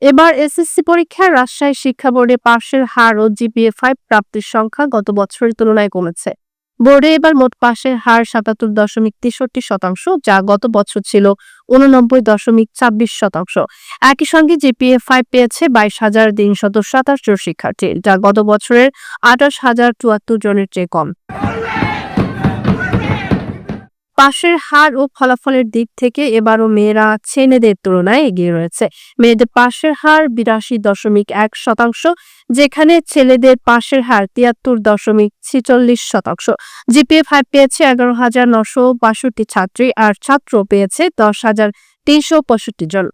এবার এসএসসি পরীক্ষায় রাজশাহী শিক্ষা বোর্ডে পাশের হার ও জিপিএ-5 প্রাপ্তির সংখ্যা গত বছরের তুলনায় কমেছে। বোর্ডে এবার মোট পাশের হার ৭৭.৬৩%, যা গত বছর ছিল ৮৯.২৬%। একই সঙ্গে জিপিএ-5 পেয়েছে ২২,৩২৭ জন শিক্ষার্থী, যা গত বছরের ২৮,০৭৪ জনের চেয়ে কম। পাশের হার ও ফলাফলের দিক থেকে এবারও মেয়েরা ছেলেদের তুলনায় এগিয়ে রয়েছে। মেয়েদের পাশের হার ৮২.১%, যেখানে ছেলেদের পাশের হার ৭৩.৪৬%। জিপিএ-5 পেয়েছে ১১,৯৬২ ছাত্রী, আর ছাত্র পেয়েছে ১০,৩৬৫ জন।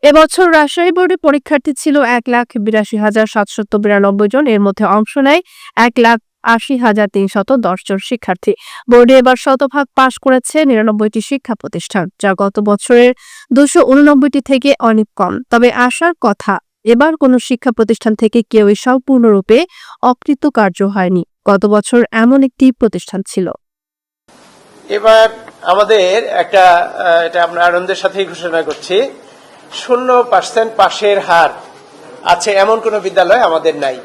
এবছর রাজশাহী বোর্ডে পরীক্ষার্থী ছিল ১,৮২,৭৯২ জন। এর মধ্যে অংশ নেয় ১,৮০,৩১০ জন শিক্ষার্থী। বোর্ডে এবার শতভাগ পাশ করেছে ৯৯টি শিক্ষা প্রতিষ্ঠান, যা গত বছরের ২৮৯টি থেকে অনেক কম। তবে আশার কথা, এবার কোনো শিক্ষা প্রতিষ্ঠান থেকে কেউই সম্পূর্ণরূপে অকৃতকার্য হয়নি। গত বছর এমন একটি প্রতিষ্ঠান ছিল। এবার আমাদের এটা আমরা আনন্দের সাথেই ঘোষণা করছি, 0% পাশের হার আছে এমন কোনো বিদ্যালয় আমাদের নাই।